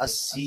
80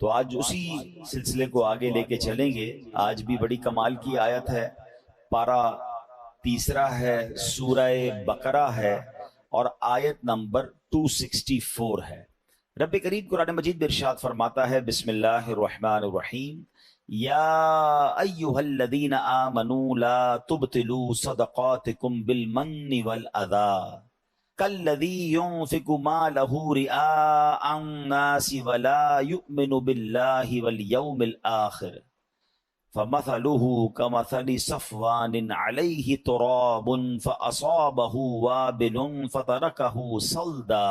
تو آج اسی سلسلے کو آگے لے کے چلیں گے. آج بھی بڑی کمال کی آیت ہے. پارہ 3 ہے، سورہ بقرہ ہے اور آیت نمبر 264 ہے. رب کریم قرآن مجید میں ارشاد فرماتا ہے، بسم اللہ الرحمن الرحیم، یا ایھا الذین آمنوا لا تبطلوا صدقاتکم بالمن والأذی کالذی ينفق مالہ رئاء الناس ولا یؤمن باللہ والیوم الآخر فمثلہ کمثل صفوان علیہ تراب فأصابہ وابل فترکہ صلدا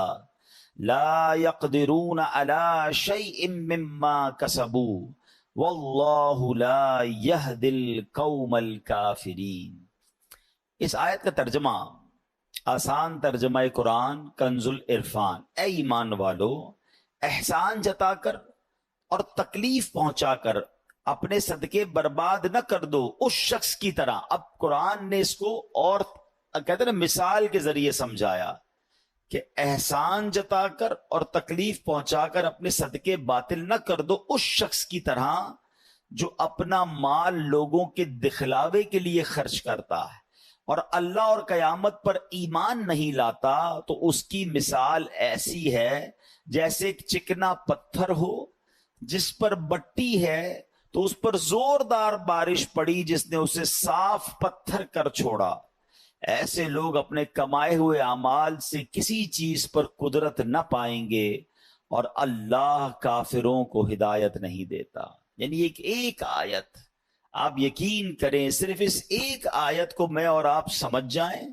لا يقدرون على شيء مما كسبوا واللہ لا يهدي القوم الكافرین. اس آیت کا ترجمہ، آسان ترجمہ قرآن، کنز العرفان. اے ایمان والو، احسان جتا کر اور تکلیف پہنچا کر اپنے صدقے برباد نہ کر دو اس شخص کی طرح. اب قرآن نے اس کو اور کہتے ہیں نا مثال کے ذریعے سمجھایا کہ احسان جتا کر اور تکلیف پہنچا کر اپنے صدقے باطل نہ کر دو اس شخص کی طرح جو اپنا مال لوگوں کے دکھلاوے کے لیے خرچ کرتا ہے اور اللہ اور قیامت پر ایمان نہیں لاتا. تو اس کی مثال ایسی ہے جیسے ایک چکنا پتھر ہو جس پر بٹی ہے تو اس پر زوردار بارش پڑی جس نے اسے صاف پتھر کر چھوڑا. ایسے لوگ اپنے کمائے ہوئے اعمال سے کسی چیز پر قدرت نہ پائیں گے اور اللہ کافروں کو ہدایت نہیں دیتا. یعنی ایک آیت، آپ یقین کریں صرف اس ایک آیت کو میں اور آپ سمجھ جائیں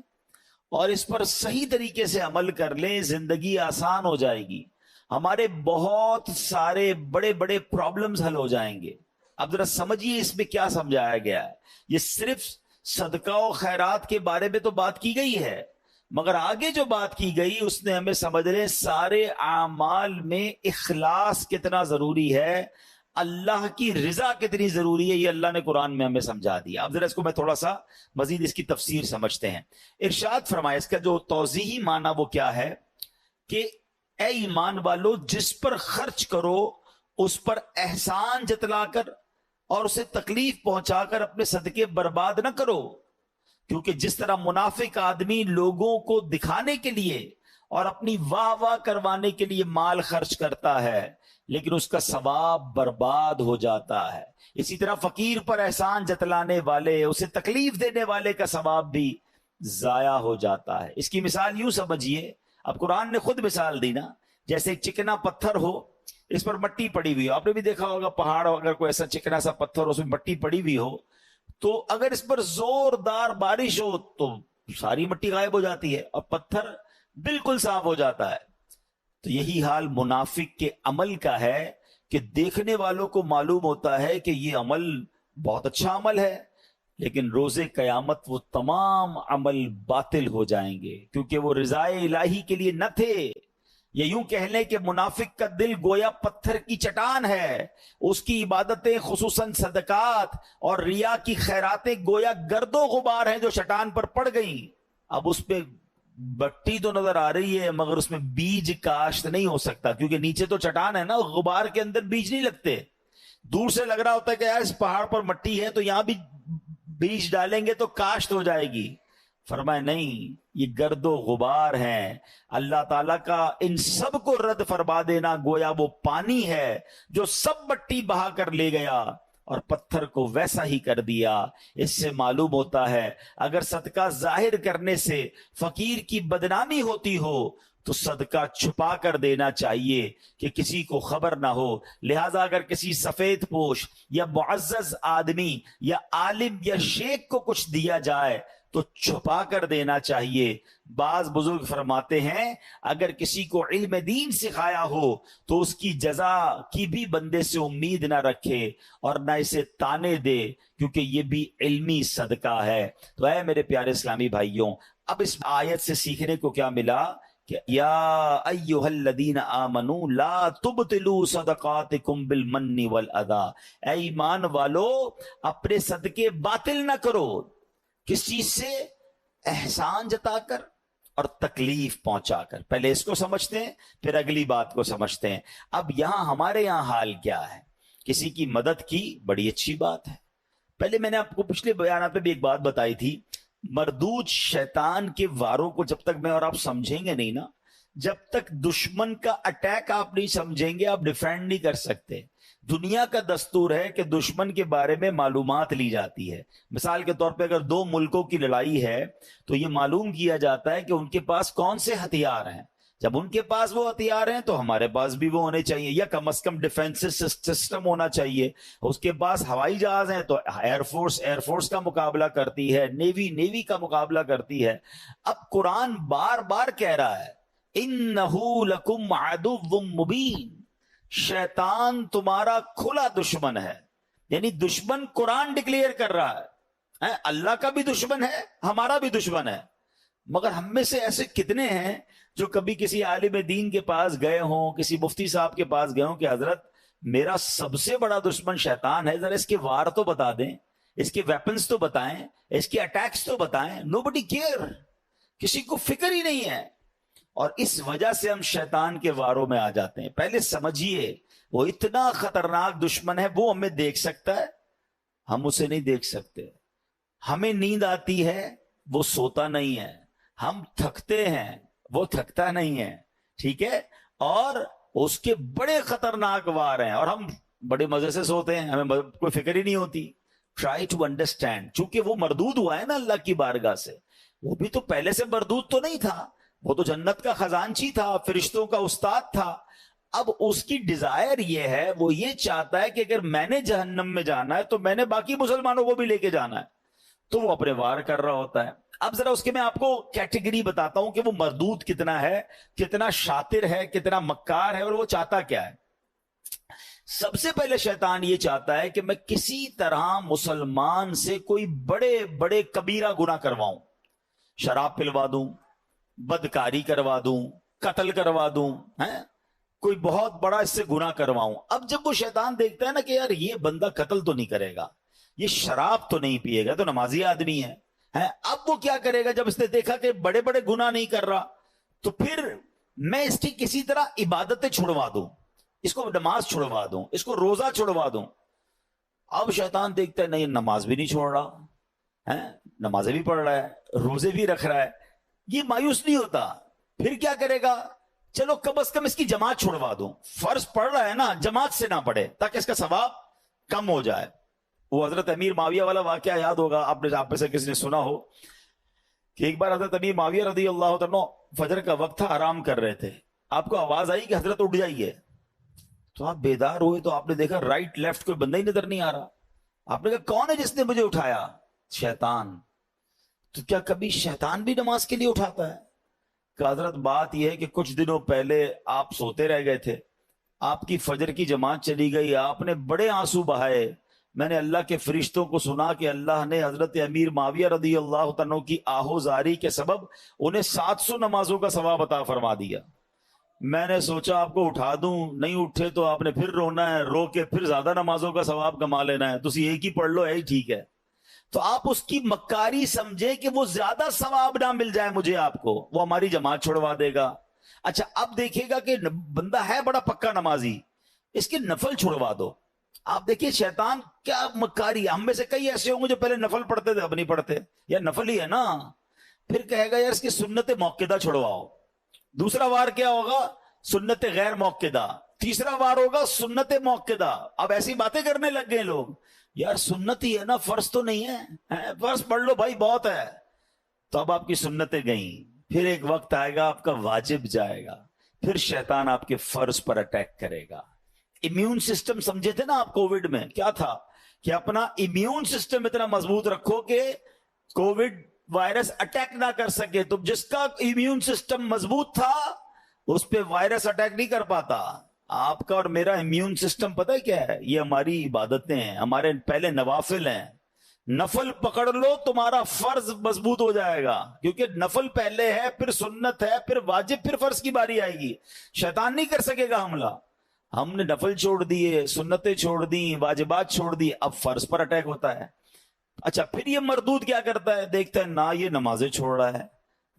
اور اس پر صحیح طریقے سے عمل کر لیں، زندگی آسان ہو جائے گی. ہمارے بہت سارے بڑے بڑے پرابلمز حل ہو جائیں گے. اب ذرا سمجھیے اس میں کیا سمجھایا گیا ہے. یہ صرف صدقہ و خیرات کے بارے میں تو بات کی گئی ہے، مگر آگے جو بات کی گئی اس نے ہمیں سمجھ لیں سارے اعمال میں اخلاص کتنا ضروری ہے، اللہ کی رضا کتنی ضروری ہے، یہ اللہ نے قرآن میں ہمیں سمجھا دیا. اب ذرا اس کو میں تھوڑا سا مزید اس کی تفسیر سمجھتے ہیں. ارشاد فرمایا، اس کا جو توضیحی معنی وہ کیا ہے کہ اے ایمان والو، جس پر خرچ کرو اس پر احسان جتلا کر اور اسے تکلیف پہنچا کر اپنے صدقے برباد نہ کرو. کیونکہ جس طرح منافق آدمی لوگوں کو دکھانے کے لیے اور اپنی واہ واہ کروانے کے لیے مال خرچ کرتا ہے لیکن اس کا ثواب برباد ہو جاتا ہے، اسی طرح فقیر پر احسان جتلانے والے، اسے تکلیف دینے والے کا ثواب بھی ضائع ہو جاتا ہے. اس کی مثال یوں سمجھیے، اب قرآن نے خود مثال دی نا، جیسے ایک چکنا پتھر ہو، اس پر مٹی پڑی ہوئی ہو. آپ نے بھی دیکھا ہوگا پہاڑ اگر کوئی ایسا چکنا سا پتھر ہو، اس میں مٹی پڑی ہوئی ہو تو اگر اس پر زوردار بارش ہو تو ساری مٹی غائب ہو جاتی ہے اور پتھر بالکل صاف ہو جاتا ہے. تو یہی حال منافق کے عمل کا ہے کہ دیکھنے والوں کو معلوم ہوتا ہے کہ یہ عمل بہت اچھا عمل ہے، لیکن روز قیامت وہ تمام عمل باطل ہو جائیں گے کیونکہ وہ رضائے الہی کے لیے نہ تھے. یہ یوں کہہ لیں کہ منافق کا دل گویا پتھر کی چٹان ہے، اس کی عبادتیں خصوصاً صدقات اور ریا کی خیراتیں گویا گرد و غبار ہیں جو چٹان پر پڑ گئیں. اب اس پہ بٹی تو نظر آ رہی ہے مگر اس میں بیج کاشت نہیں ہو سکتا کیونکہ نیچے تو چٹان ہے نا، غبار کے اندر بیج نہیں لگتے. دور سے لگ رہا ہوتا ہے کہ یار اس پہاڑ پر مٹی ہے تو یہاں بھی بیج ڈالیں گے تو کاشت ہو جائے گی. فرمائے نہیں، یہ گرد و غبار ہیں. اللہ تعالیٰ کا ان سب کو رد فرما دینا گویا وہ پانی ہے جو سب مٹی بہا کر لے گیا اور پتھر کو ویسا ہی کر دیا. اس سے معلوم ہوتا ہے اگر صدقہ ظاہر کرنے سے فقیر کی بدنامی ہوتی ہو تو صدقہ چھپا کر دینا چاہیے کہ کسی کو خبر نہ ہو. لہذا اگر کسی سفید پوش یا معزز آدمی یا عالم یا شیخ کو کچھ دیا جائے تو چھپا کر دینا چاہیے. بعض بزرگ فرماتے ہیں اگر کسی کو علم دین سکھایا ہو تو اس کی جزا کی بھی بندے سے امید نہ رکھے اور نہ اسے تانے دے کیونکہ یہ بھی علمی صدقہ ہے. تو اے میرے پیارے اسلامی بھائیوں، اب اس آیت سے سیکھنے کو کیا ملا کہ یا ایھا الذین آمنوا لا تبطلوا صدقاتکم بالمن والاذی، اے ایمان والو اپنے صدقے باطل نہ کرو. کس چیز سے؟ احسان جتا کر اور تکلیف پہنچا کر. پہلے اس کو سمجھتے ہیں پھر اگلی بات کو سمجھتے ہیں. اب یہاں ہمارے یہاں حال کیا ہے؟ کسی کی مدد کی بڑی اچھی بات ہے. پہلے میں نے آپ کو پچھلے بیانات پہ بھی ایک بات بتائی تھی، مردود شیطان کے واروں کو جب تک میں اور آپ سمجھیں گے نہیں نا، جب تک دشمن کا اٹیک آپ نہیں سمجھیں گے آپ ڈیفینڈ نہیں کر سکتے. دنیا کا دستور ہے کہ دشمن کے بارے میں معلومات لی جاتی ہے. مثال کے طور پہ اگر دو ملکوں کی لڑائی ہے تو یہ معلوم کیا جاتا ہے کہ ان کے پاس کون سے ہتھیار ہیں. جب ان کے پاس وہ ہتھیار ہیں تو ہمارے پاس بھی وہ ہونے چاہیے، یا کم از کم ڈیفینس سسٹم ہونا چاہیے. اس کے پاس ہوائی جہاز ہیں تو ایئر فورس کا مقابلہ کرتی ہے، نیوی کا مقابلہ کرتی ہے. اب قرآن بار بار کہہ رہا ہے اِنَّهُ لَكُمْ عَدُوٌّ مُبِينٌ، شیطان تمہارا کھلا دشمن ہے. یعنی دشمن قرآن ڈکلیئر کر رہا ہے، اللہ کا بھی دشمن ہے ہمارا بھی دشمن ہے. مگر ہم میں سے ایسے کتنے ہیں جو کبھی کسی عالم دین کے پاس گئے ہوں، کسی مفتی صاحب کے پاس گئے ہوں کہ حضرت میرا سب سے بڑا دشمن شیطان ہے، ذرا اس کے وار تو بتا دیں، اس کے ویپنز تو بتائیں، اس کے اٹیکس تو بتائیں. nobody care، کسی کو فکر ہی نہیں ہے. اور اس وجہ سے ہم شیطان کے واروں میں آ جاتے ہیں. پہلے سمجھیے وہ اتنا خطرناک دشمن ہے، وہ ہمیں دیکھ سکتا ہے ہم اسے نہیں دیکھ سکتے. ہمیں نیند آتی ہے وہ سوتا نہیں ہے، ہم تھکتے ہیں وہ تھکتا نہیں ہے، ٹھیک ہے، اور اس کے بڑے خطرناک وار ہیں اور ہم بڑے مزے سے سوتے ہیں، ہمیں کوئی فکر ہی نہیں ہوتی. ٹرائی ٹو انڈرسٹینڈ، چونکہ وہ مردود ہوا ہے نا اللہ کی بارگاہ سے. وہ بھی تو پہلے سے مردود تو نہیں تھا، وہ تو جنت کا خزانچی تھا، فرشتوں کا استاد تھا. اب اس کی ڈیزائر یہ ہے، وہ یہ چاہتا ہے کہ اگر میں نے جہنم میں جانا ہے تو میں نے باقی مسلمانوں کو بھی لے کے جانا ہے، تو وہ اپنے وار کر رہا ہوتا ہے. اب ذرا اس کے میں آپ کو کیٹیگری بتاتا ہوں کہ وہ مردود کتنا ہے، کتنا شاطر ہے، کتنا مکار ہے، اور وہ چاہتا کیا ہے. سب سے پہلے شیطان یہ چاہتا ہے کہ میں کسی طرح مسلمان سے کوئی بڑے بڑے کبیرہ گناہ کرواؤں، شراب پلوا دوں، بدکاری کروا دوں، قتل کروا دوں، کوئی بہت بڑا اس سے گناہ کرواؤں. اب جب وہ شیطان دیکھتا ہے نا کہ یار یہ بندہ قتل تو نہیں کرے گا، یہ شراب تو نہیں پیے گا، تو نمازی آدمی ہے، اب وہ کیا کرے گا؟ جب اس نے دیکھا کہ بڑے بڑے گناہ نہیں کر رہا تو پھر میں اس کی کسی طرح عبادتیں چھڑوا دوں، اس کو نماز چھڑوا دوں، اس کو روزہ چھڑوا دوں. اب شیطان دیکھتا ہے نہیں نماز بھی نہیں چھوڑ رہا، نمازیں بھی پڑھ رہا ہے، روزے بھی رکھ رہا ہے، یہ مایوس نہیں ہوتا. پھر کیا کرے گا؟ چلو کم از کم اس کی جماعت چھڑوا دوں، فرض پڑھ رہا ہے نا، جماعت سے نہ پڑھے تاکہ اس کا ثواب کم ہو جائے. وہ حضرت امیر معاویہ والا واقعہ یاد ہوگا آپ میں سے کسی نے سنا ہو کہ ایک بار حضرت امیر معاویہ رضی اللہ عنہ فجر کا وقت تھا، آرام کر رہے تھے، آپ کو آواز آئی کہ حضرت اٹھ جائیے. تو آپ بیدار ہوئے تو آپ نے دیکھا رائٹ لیفٹ کوئی بندہ ہی نظر نہیں آ رہا. آپ نے کہا کون ہے جس نے مجھے اٹھایا؟ شیطان. تو کیا کبھی شیطان بھی نماز کے لیے اٹھاتا ہے؟ کہ حضرت بات یہ ہے کہ کچھ دنوں پہلے آپ سوتے رہ گئے تھے، آپ کی فجر کی جماعت چلی گئی، آپ نے بڑے آنسو بہائے، میں نے اللہ کے فرشتوں کو سنا کہ اللہ نے حضرت امیر معاویہ رضی اللہ عنہ کی آہوزاری کے سبب انہیں 700 نمازوں کا ثواب عطا فرما دیا. میں نے سوچا آپ کو اٹھا دوں، نہیں اٹھے تو آپ نے پھر رونا ہے، رو کے پھر زیادہ نمازوں کا ثواب کما لینا ہے، تو ایک ہی پڑھ لو، یہی ٹھیک ہے. تو آپ اس کی مکاری سمجھیں کہ وہ زیادہ ثواب نہ مل جائے مجھے آپ کو، وہ ہماری جماعت چھوڑوا دے گا. اچھا اب دیکھے گا کہ بندہ ہے بڑا پکا نمازی، اس کے نفل چھوڑوا دو. آپ دیکھیے شیطان کیا مکاری. ہم میں سے کئی ایسے ہوں گے جو پہلے نفل پڑھتے تھے اب نہیں پڑھتے، یا نفل ہی ہے نا. پھر کہے گا یار اس کی سنت موقدہ چھڑواؤ. دوسرا وار کیا ہوگا؟ سنت غیر موقدہ. تیسرا وار ہوگا سنت موقدہ. اب ایسی باتیں کرنے لگ گئے لوگ، یار سنت ہی ہے نا، فرض تو نہیں ہے، فرض پڑھ لو بھائی بہت ہے. تو اب آپ کی سنتیں گئیں، پھر ایک وقت آئے گا آپ کا واجب جائے گا، پھر شیطان آپ کے فرض پر اٹیک کرے گا. امیون سسٹم سمجھے تھے نا آپ کووڈ میں، کیا تھا کہ اپنا امیون سسٹم اتنا مضبوط رکھو کہ کووڈ وائرس اٹیک نہ کر سکے. تو جس کا امیون سسٹم مضبوط تھا اس پہ وائرس اٹیک نہیں کر پاتا. آپ کا اور میرا امیون سسٹم پتہ ہے کیا ہے؟ یہ ہماری عبادتیں ہیں، ہمارے پہلے نوافل ہیں. نفل پکڑ لو تمہارا فرض مضبوط ہو جائے گا، کیونکہ نفل پہلے ہے، پھر سنت ہے، پھر واجب، پھر فرض کی باری آئے گی. شیطان نہیں کر سکے گا حملہ. ہم نے نفل چھوڑ دیے، سنتیں چھوڑ دی، واجبات چھوڑ دی، اب فرض پر اٹیک ہوتا ہے. اچھا پھر یہ مردود کیا کرتا ہے؟ دیکھتا ہے نہ یہ نمازیں چھوڑ رہا ہے،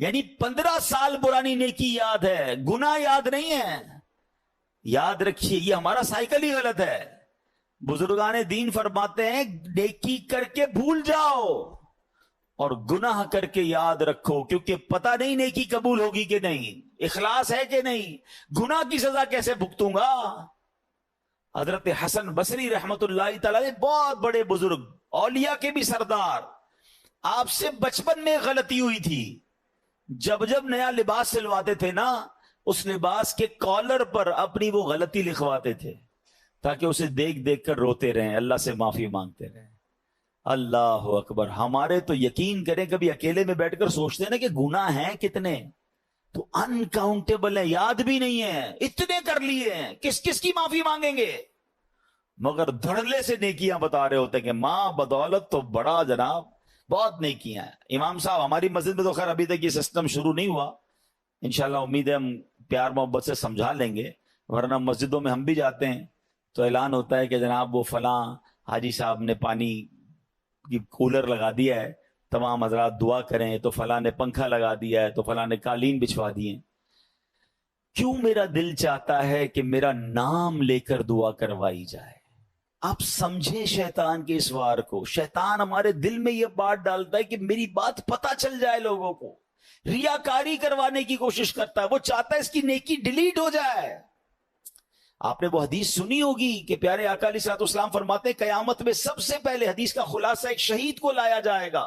یعنی 15 سال پرانی نیکی یاد ہے، گناہ یاد نہیں ہے. یاد رکھیے یہ ہمارا سائیکل ہی غلط ہے. بزرگان دین فرماتے ہیں نیکی کر کے بھول جاؤ اور گناہ کر کے یاد رکھو، کیونکہ پتہ نہیں نیکی قبول ہوگی کہ نہیں، اخلاص ہے کہ نہیں، گناہ کی سزا کیسے بھگتوں گا. حضرت حسن بصری رحمت اللہ تعالی بہت بڑے بزرگ، اولیاء کے بھی سردار، آپ سے بچپن میں غلطی ہوئی تھی. جب نیا لباس سلواتے تھے نا، اس لباس کے کالر پر اپنی وہ غلطی لکھواتے تھے تاکہ اسے دیکھ دیکھ کر روتے رہیں، اللہ سے معافی مانگتے رہیں. اللہ اکبر. ہمارے تو یقین کریں کبھی اکیلے میں بیٹھ کر سوچتے ہیں نا کہ گناہ ہیں کتنے، تو انکاؤنٹیبل ہیں، یاد بھی نہیں ہے، اتنے کر لیے ہیں، کس کس کی معافی مانگیں گے. مگر دھڑلے سے نیکیاں بتا رہے ہوتے ہیں کہ ماں بدولت تو بڑا جناب بہت نیکیاں ہیں. امام صاحب ہماری مسجد میں تو خیر ابھی تک یہ سسٹم شروع نہیں ہوا، انشاءاللہ امید ہے ہم پیار محبت سے سمجھا لیں گے، ورنہ مسجدوں میں ہم بھی جاتے ہیں تو اعلان ہوتا ہے کہ جناب وہ فلاں حاجی صاحب نے پانی کی کولر لگا دیا ہے، تمام حضرات دعا کریں، تو فلاں نے پنکھا لگا دیا ہے، تو فلاں نے قالین بچھوا دیے. کیوں میرا دل چاہتا ہے کہ میرا نام لے کر دعا کروائی جائے. آپ سمجھیں شیطان کے اس وار کو. شیطان ہمارے دل میں یہ بات ڈالتا ہے کہ میری بات پتہ چل جائے لوگوں کو، ریاکاری کروانے کی کوشش کرتا ہے، وہ چاہتا ہے اس کی نیکی ڈیلیٹ ہو جائے. آپ نے وہ حدیث سنی ہوگی کہ پیارے آقا علیہ الصلوۃ والسلام فرماتے ہیں قیامت میں سب سے پہلے، حدیث کا خلاصہ، ایک شہید کو لایا جائے گا.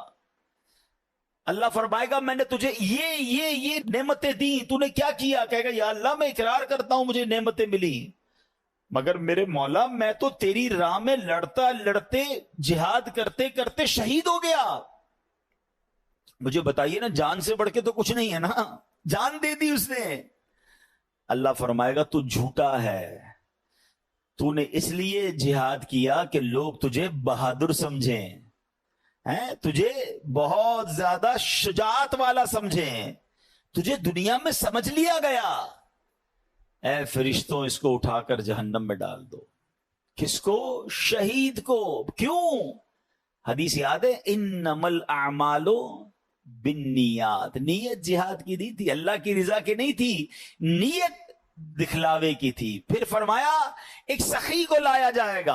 اللہ فرمائے گا میں نے تجھے یہ نعمتیں دی، تو نے کیا کیا؟ کہے گا یا اللہ میں اقرار کرتا ہوں مجھے نعمتیں ملی، مگر میرے مولا میں تو تیری راہ میں لڑتا لڑتے جہاد کرتے کرتے شہید ہو گیا. مجھے بتائیے نا، جان سے بڑھ کے تو کچھ نہیں ہے نا، جان دے دی اس نے. اللہ فرمائے گا تو جھوٹا ہے، تو نے اس لیے جہاد کیا کہ لوگ تجھے بہادر سمجھیں، تجھے بہت زیادہ شجاعت والا سمجھیں، تجھے دنیا میں سمجھ لیا گیا. اے فرشتوں اس کو اٹھا کر جہنم میں ڈال دو. کس کو؟ شہید کو. کیوں؟ حدیث یاد ہے انما الاعمال بالنیات. نیت جہاد کی دی تھی، اللہ کی رضا کی نہیں تھی، نیت دکھلاوے کی تھی. پھر فرمایا ایک سخی کو لایا جائے گا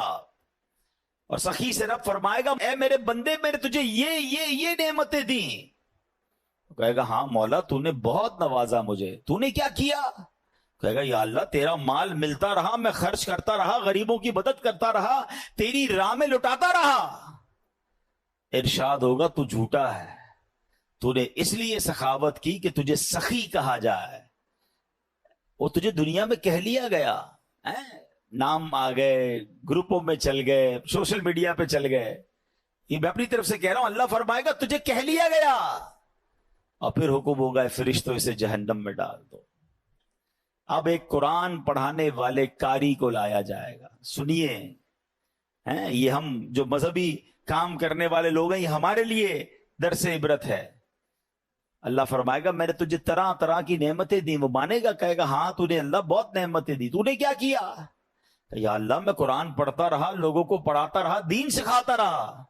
اور سخی سے رب فرمائے گا اے میرے بندے میں نے تجھے یہ نعمتیں دی. کہے گا ہاں مولا تو نے بہت نوازا مجھے، تو نے کیا کیا؟ کہے گا یا اللہ تیرا مال ملتا رہا، میں خرچ کرتا رہا، غریبوں کی مدد کرتا رہا، تیری راہ میں لٹاتا رہا. ارشاد ہوگا تو جھوٹا ہے، تو نے اس لیے سخاوت کی کہ تجھے سخی کہا جائے. وہ تجھے دنیا میں کہہ لیا گیا، نام آ گئے، گروپوں میں چل گئے، سوشل میڈیا پہ چل گئے. یہ میں اپنی طرف سے کہہ رہا ہوں، اللہ فرمائے گا تجھے کہہ لیا گیا، اور پھر حکم ہوگا فرشتوں اسے جہنم میں ڈال دو. اب ایک قرآن پڑھانے والے قاری کو لایا جائے گا. سنیے، یہ ہم جو مذہبی کام کرنے والے لوگ ہیں، یہ ہمارے لیے درس عبرت ہے. اللہ فرمائے گا میں نے تجھے طرح طرح کی نعمتیں دی. وہ مانے گا، کہے گا ہاں تو نے اللہ بہت نعمتیں دی، تو نے کیا کیا؟ یا اللہ میں قرآن پڑھتا رہا، لوگوں کو پڑھاتا رہا، دین سکھاتا رہا.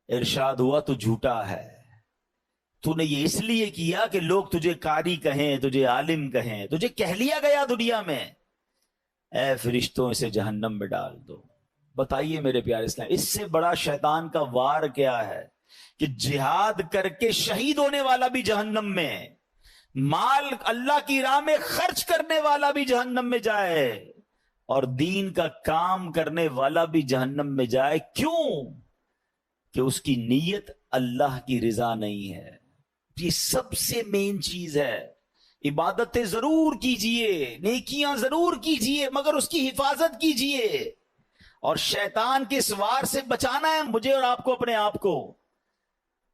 ارشاد ہوا تو جھوٹا ہے، تو نے یہ اس لیے کیا کہ لوگ تجھے قاری کہیں، تجھے عالم کہیں، تجھے کہہ لیا گیا دنیا میں. اے فرشتوں اسے جہنم میں ڈال دو. بتائیے میرے پیارے اسلام، اس سے بڑا شیطان کا وار کیا ہے کہ جہاد کر کے شہید ہونے والا بھی جہنم میں، مال اللہ کی راہ میں خرچ کرنے والا بھی جہنم میں جائے، اور دین کا کام کرنے والا بھی جہنم میں جائے. کیوں؟ کہ اس کی نیت اللہ کی رضا نہیں ہے. یہ سب سے مین چیز ہے. عبادتیں ضرور کیجئے، نیکیاں ضرور کیجئے، مگر اس کی حفاظت کیجئے. اور شیطان کے سوار سے بچانا ہے مجھے اور آپ کو، اپنے آپ کو،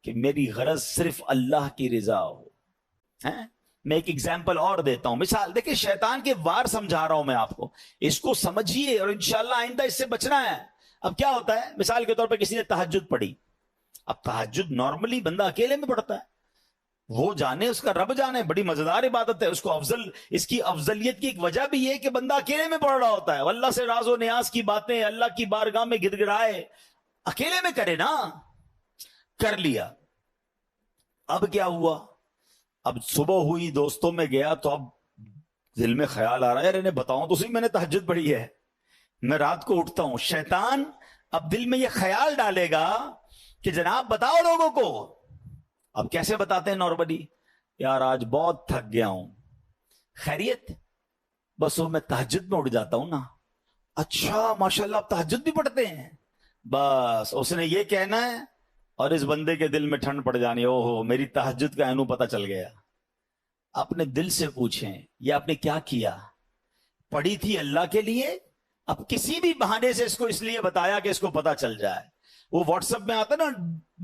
کہ میری غرض صرف اللہ کی رضا ہو. میں ایک ایگزامپل اور دیتا ہوں، مثال دیکھیں، شیطان کے وار سمجھا رہا ہوں میں آپ کو، اس کو سمجھیے اور انشاءاللہ آئندہ اس سے بچنا ہے. اب کیا ہوتا ہے، مثال کے طور پہ کسی نے تہجد پڑھی. اب تہجد نارملی بندہ اکیلے میں پڑھتا ہے، وہ جانے، اس کا رب جانے، بڑی مزیدار عبادت ہے. اس کو اس کی افضلیت کی ایک وجہ بھی یہ کہ بندہ اکیلے میں پڑھ رہا ہوتا ہے. اللہ سے راز و نیاز کی باتیں اللہ کی بارگاہ میں گڑ گڑائے، اکیلے میں کرے نا. کر لیا. اب کیا ہوا، اب صبح ہوئی, دوستوں میں گیا, تو اب دل میں خیال آ رہا ہے یار انہیں بتاؤں تو صحیح میں نے تہجد پڑھی ہے, میں رات کو اٹھتا ہوں. شیطان اب دل میں یہ خیال ڈالے گا کہ جناب بتاؤ لوگوں کو. اب کیسے بتاتے ہیں نارملی, یار آج بہت تھک گیا ہوں, خیریت, بس وہ میں تہجد میں اٹھ جاتا ہوں نا. اچھا ماشاءاللہ آپ تہجد بھی پڑھتے ہیں. بس اس نے یہ کہنا ہے اور اس بندے کے دل میں ٹھنڈ پڑ جانی, او ہو میری تہجد کا اینو پتہ چل گیا. اپنے دل سے پوچھیں یہ آپ نے کیا کیا, پڑھی تھی اللہ کے لیے, اب کسی بھی بہانے سے اس کو اس لیے بتایا کہ اس کو پتہ چل جائے. وہ واٹس ایپ میں آتا ہے نا,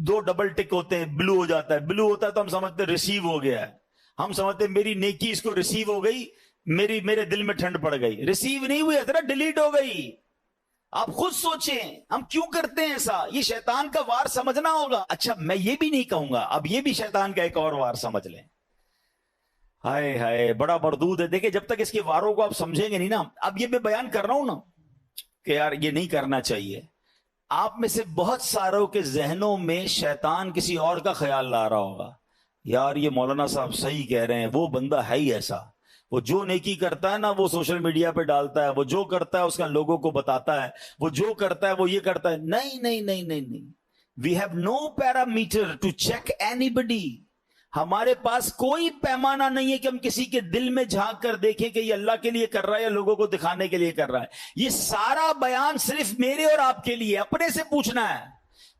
2 ڈبل ٹک ہوتے ہیں, بلو ہو جاتا ہے, بلو ہوتا ہے تو ہم سمجھتے ہیں ریسیو ہو گیا ہے, ہم سمجھتے ہیں میری نیکی اس کو ریسیو ہو گئی, میرے دل میں ٹھنڈ پڑ گئی. ریسیو نہیں ہوئی, ذرا ڈیلیٹ ہو گئی. آپ خود سوچیں ہم کیوں کرتے ہیں ایسا, یہ شیطان کا وار سمجھنا ہوگا. اچھا میں یہ بھی نہیں کہوں گا, اب یہ بھی شیطان کا ایک اور وار سمجھ لیں. ہائے ہائے بڑا مردود ہے. دیکھیں جب تک اس کے واروں کو آپ سمجھیں گے نہیں نا, اب یہ میں بیان کر رہا ہوں نا کہ یار یہ نہیں کرنا چاہیے, آپ میں سے بہت ساروں کے ذہنوں میں شیطان کسی اور کا خیال لا رہا ہوگا, یار یہ مولانا صاحب صحیح کہہ رہے ہیں, وہ بندہ ہے ہی ایسا, وہ جو نیکی کرتا ہے نا وہ سوشل میڈیا پہ ڈالتا ہے, وہ جو کرتا ہے اس کا لوگوں کو بتاتا ہے, وہ جو کرتا ہے وہ یہ کرتا ہے. نہیں نہیں نہیں نہیں نہیں, we have no parameter to check anybody. ہمارے پاس کوئی پیمانہ نہیں ہے کہ ہم کسی کے دل میں جھانک کر دیکھیں کہ یہ اللہ کے لیے کر رہا ہے یا لوگوں کو دکھانے کے لیے کر رہا ہے. یہ سارا بیان صرف میرے اور آپ کے لیے, اپنے سے پوچھنا ہے.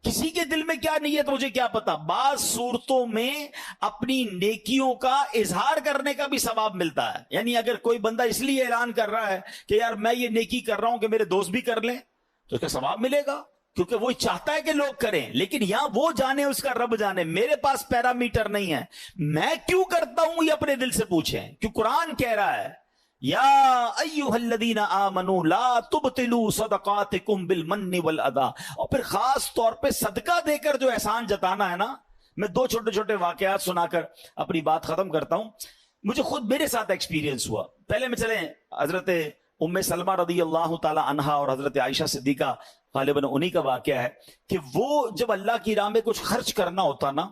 کسی کے دل میں کیا نیت مجھے کیا پتا. بعض صورتوں میں اپنی نیکیوں کا اظہار کرنے کا بھی ثواب ملتا ہے. یعنی اگر کوئی بندہ اس لیے اعلان کر رہا ہے کہ یار میں یہ نیکی کر رہا ہوں کہ میرے دوست بھی کر لیں, تو اس کا ثواب ملے گا, کیونکہ وہ چاہتا ہے کہ لوگ کریں. لیکن یہاں وہ جانے اس کا رب جانے, میرے پاس پیرامیٹر نہیں ہے. میں کیوں کرتا ہوں یہ اپنے دل سے پوچھیں, کیوں قرآن کہہ رہا ہے یا ایھا الذین آمنوا لا تبطلوا صدقاتکم بالمن والاذی. اور پھر خاص طور پہ صدقہ دے کر جو احسان جتانا ہے نا. میں 2 چھوٹے چھوٹے واقعات سنا کر اپنی بات ختم کرتا ہوں. مجھے خود میرے ساتھ ایکسپیرینس ہوا. پہلے میں چلیں حضرت ام سلمہ رضی اللہ تعالی عنہا اور حضرت عائشہ صدیقہ غالباً انہی کا واقعہ ہے کہ وہ جب اللہ کی راہ میں کچھ خرچ کرنا ہوتا نا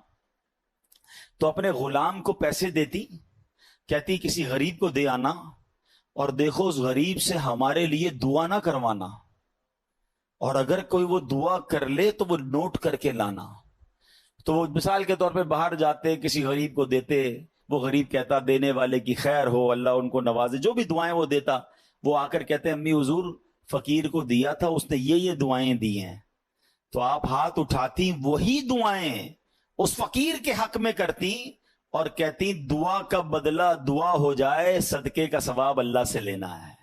تو اپنے غلام کو پیسے دیتی, کہتی کسی غریب کو دے آنا, اور دیکھو اس غریب سے ہمارے لیے دعا نہ کروانا, اور اگر کوئی وہ دعا کر لے تو وہ نوٹ کر کے لانا. تو وہ مثال کے طور پہ باہر جاتے, کسی غریب کو دیتے, وہ غریب کہتا دینے والے کی خیر ہو, اللہ ان کو نوازے, جو بھی دعائیں وہ دیتا. وہ آ کر کہتے امی حضور فقیر کو دیا تھا, اس نے یہ دعائیں دی ہیں. تو آپ ہاتھ اٹھاتی, وہی دعائیں اس فقیر کے حق میں کرتی اور کہتی دعا کا بدلہ دعا ہو جائے, صدقے کا ثواب اللہ سے لینا ہے.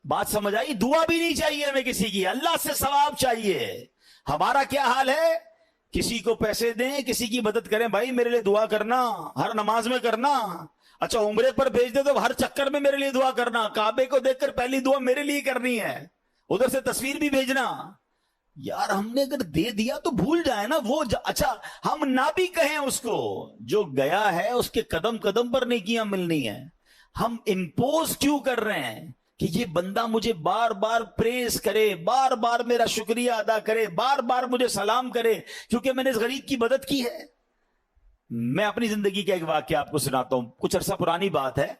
بات سمجھ آئی؟ دعا بھی نہیں چاہیے ہمیں کسی کی, اللہ سے ثواب چاہیے. ہمارا کیا حال ہے, کسی کو پیسے دیں, کسی کی مدد کریں, بھائی میرے لیے دعا کرنا, ہر نماز میں کرنا. اچھا عمرے پر بھیج دے تو ہر چکر میں میرے لیے دعا کرنا, کعبے کو دیکھ کر پہلی دعا میرے لیے کرنی ہے, ادھر سے تصویر بھی بھیجنا. یار ہم نے اگر دے دیا تو بھول جائے نا وہ. اچھا ہم نہ بھی کہیں اس کو, جو گیا ہے اس کے قدم قدم پر نیکیاں ملنی ہے. ہم امپوز کیوں کر رہے ہیں کہ یہ بندہ مجھے بار بار پریز کرے, بار بار میرا شکریہ ادا کرے, بار بار مجھے سلام کرے کیونکہ میں نے اس غریب کی مدد کی ہے. میں اپنی زندگی کا ایک واقعہ آپ کو سناتا ہوں. کچھ عرصہ پرانی بات ہے.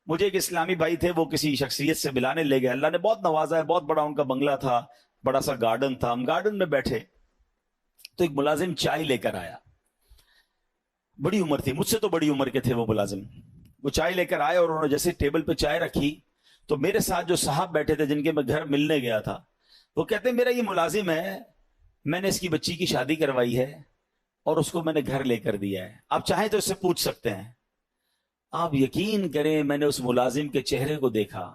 مجھے ایک اسلامی بھائی تھے, وہ کسی شخصیت سے ملانے لے گئے. اللہ نے بہت نوازا ہے, بہت بڑا ان کا بنگلہ تھا, بڑا سا گارڈن تھا. ہم گارڈن میں بیٹھے تو ایک ملازم چائے لے کر آیا. بڑی عمر تھی, مجھ سے تو بڑی عمر کے تھے وہ ملازم. وہ چائے لے کر آئے اور انہوں نے جیسے ٹیبل پہ چائے رکھی تو میرے ساتھ جو صاحب بیٹھے تھے جن کے میں گھر ملنے گیا تھا, وہ کہتے ہیں میرا یہ ملازم ہے, میں نے اس کی بچی کی شادی کروائی ہے اور اس کو میں نے گھر لے کر دیا ہے. آپ چاہیں تو اس سے پوچھ سکتے ہیں. آپ یقین کریں میں نے اس ملازم کے چہرے کو دیکھا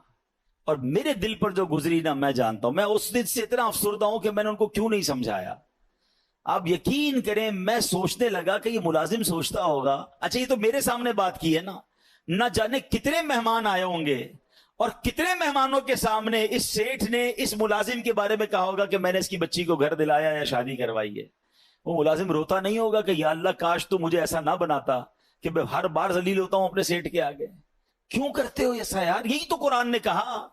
اور میرے دل پر جو گزری نا میں جانتا ہوں. میں اس دن سے اتنا افسردہ ہوں کہ میں نے ان کو کیوں نہیں سمجھایا. آپ یقین کریں میں سوچنے لگا کہ یہ ملازم سوچتا ہوگا اچھا یہ تو میرے سامنے بات کی ہے نا, نہ جانے کتنے مہمان آئے ہوں گے اور کتنے مہمانوں کے سامنے اس سیٹھ نے اس ملازم کے بارے میں کہا ہوگا کہ میں نے اس کی بچی کو گھر دلایا یا شادی کروائی ہے. وہ ملازم روتا نہیں ہوگا کہ یا اللہ کاش تو مجھے ایسا نہ بناتا کہ میں ہر بار ذلیل ہوتا ہوں اپنے سیٹھ کے آگے. کیوں کرتے ہو ایسا یار؟ یہی تو قرآن نے کہا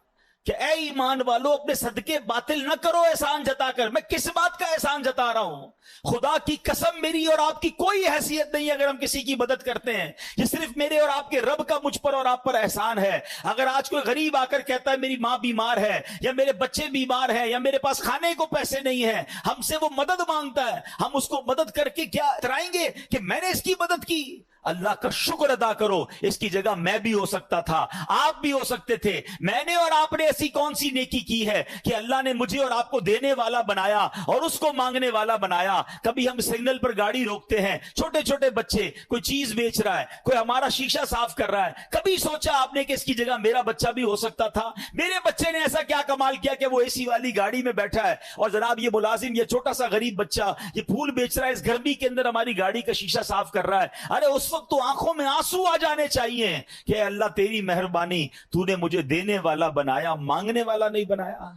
کہ اے ایمان والو اپنے صدقے باطل نہ کرو احسان جتا کر. میں کس بات کا احسان جتا رہا ہوں؟ خدا کی قسم میری اور آپ کی کوئی حیثیت نہیں اگر ہم کسی کی مدد کرتے ہیں. یہ صرف میرے اور آپ کے رب کا مجھ پر اور آپ پر احسان ہے. اگر آج کوئی غریب آ کر کہتا ہے میری ماں بیمار ہے یا میرے بچے بیمار ہیں یا میرے پاس کھانے کو پیسے نہیں ہیں, ہم سے وہ مدد مانگتا ہے, ہم اس کو مدد کر کے کیا اترائیں گے کہ میں نے اس کی مدد کی؟ اللہ کا شکر ادا کرو, اس کی جگہ میں بھی ہو سکتا تھا, آپ بھی ہو سکتے تھے. میں نے اور آپ نے ایسی کون سی نیکی کی ہے کہ اللہ نے مجھے اور آپ کو دینے والا بنایا اور اس کو مانگنے والا بنایا؟ کبھی ہم سگنل پر گاڑی روکتے ہیں, چھوٹے چھوٹے بچے, کوئی چیز بیچ رہا ہے, کوئی ہمارا شیشہ صاف کر رہا ہے, کبھی سوچا آپ نے کہ اس کی جگہ میرا بچہ بھی ہو سکتا تھا؟ میرے بچے نے ایسا کیا کمال کیا کہ وہ اے سی والی گاڑی میں بیٹھا ہے, اور جناب یہ ملازم, یہ چھوٹا سا غریب بچہ یہ پھول بیچ رہا ہے, اس گرمی کے اندر ہماری گاڑی کا شیشہ صاف کر رہا ہے. ارے اس وقت تو آنکھوں میں آنسو آ جانے چاہیے کہ اے اللہ تیری مہربانی, تو نے مجھے دینے والا بنایا, مانگنے والا نہیں بنایا.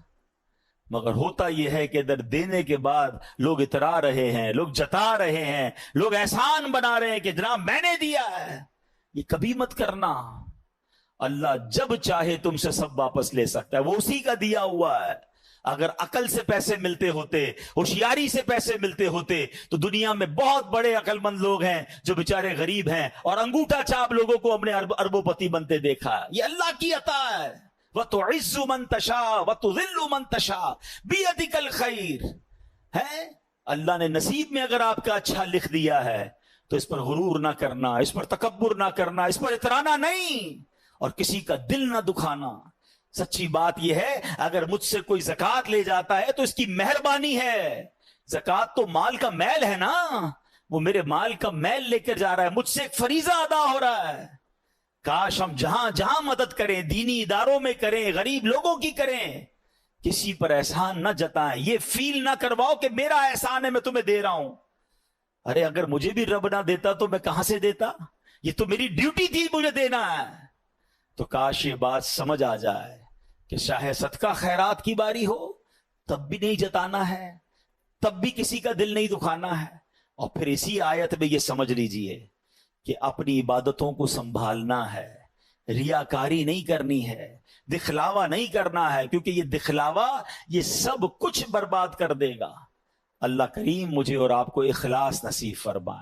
مگر ہوتا یہ ہے کہ ادھر دینے کے بعد لوگ اترا رہے ہیں, لوگ جتا رہے ہیں, لوگ احسان بنا رہے ہیں کہ جناب میں نے دیا ہے. یہ کبھی مت کرنا. اللہ جب چاہے تم سے سب واپس لے سکتا ہے, وہ اسی کا دیا ہوا ہے. اگر عقل سے پیسے ملتے ہوتے, ہوشیاری سے پیسے ملتے ہوتے, تو دنیا میں بہت بڑے عقل مند لوگ ہیں جو بیچارے غریب ہیں اور انگوٹھا چاپ لوگوں کو اپنے اربوں پتی بنتے دیکھا. یہ اللہ کی عطا ہے. وَتُعِزُّ مَن تَشَاءُ وَتُذِلُّ مَن تَشَاءُ بِيَدِكَ الْخَيْرُ. ہے اللہ نے نصیب میں اگر آپ کا اچھا لکھ دیا ہے تو اس پر غرور نہ کرنا, اس پر تکبر نہ کرنا, اس پر اترانا نہیں, اور کسی کا دل نہ دکھانا. سچی بات یہ ہے اگر مجھ سے کوئی زکوٰۃ لے جاتا ہے تو اس کی مہربانی ہے. زکوٰۃ تو مال کا میل ہے نا, وہ میرے مال کا میل لے کر جا رہا ہے, مجھ سے ایک فریضہ ادا ہو رہا ہے. کاش ہم جہاں جہاں مدد کریں, دینی اداروں میں کریں, غریب لوگوں کی کریں, کسی پر احسان نہ جتائیں. یہ فیل نہ کرواؤ کہ میرا احسان ہے میں تمہیں دے رہا ہوں. ارے اگر مجھے بھی رب نہ دیتا تو میں کہاں سے دیتا؟ یہ تو میری ڈیوٹی تھی, مجھے دینا ہے. تو کاش یہ بات سمجھ آ جائے کہ چاہے صدقہ خیرات کی باری ہو تب بھی نہیں جتانا ہے, تب بھی کسی کا دل نہیں دکھانا ہے. اور پھر اسی آیت میں یہ سمجھ لیجئے کہ اپنی عبادتوں کو سنبھالنا ہے, ریاکاری نہیں کرنی ہے, دکھلاوا نہیں کرنا ہے, کیونکہ یہ دکھلاوا یہ سب کچھ برباد کر دے گا. اللہ کریم مجھے اور آپ کو اخلاص نصیب فرمائے.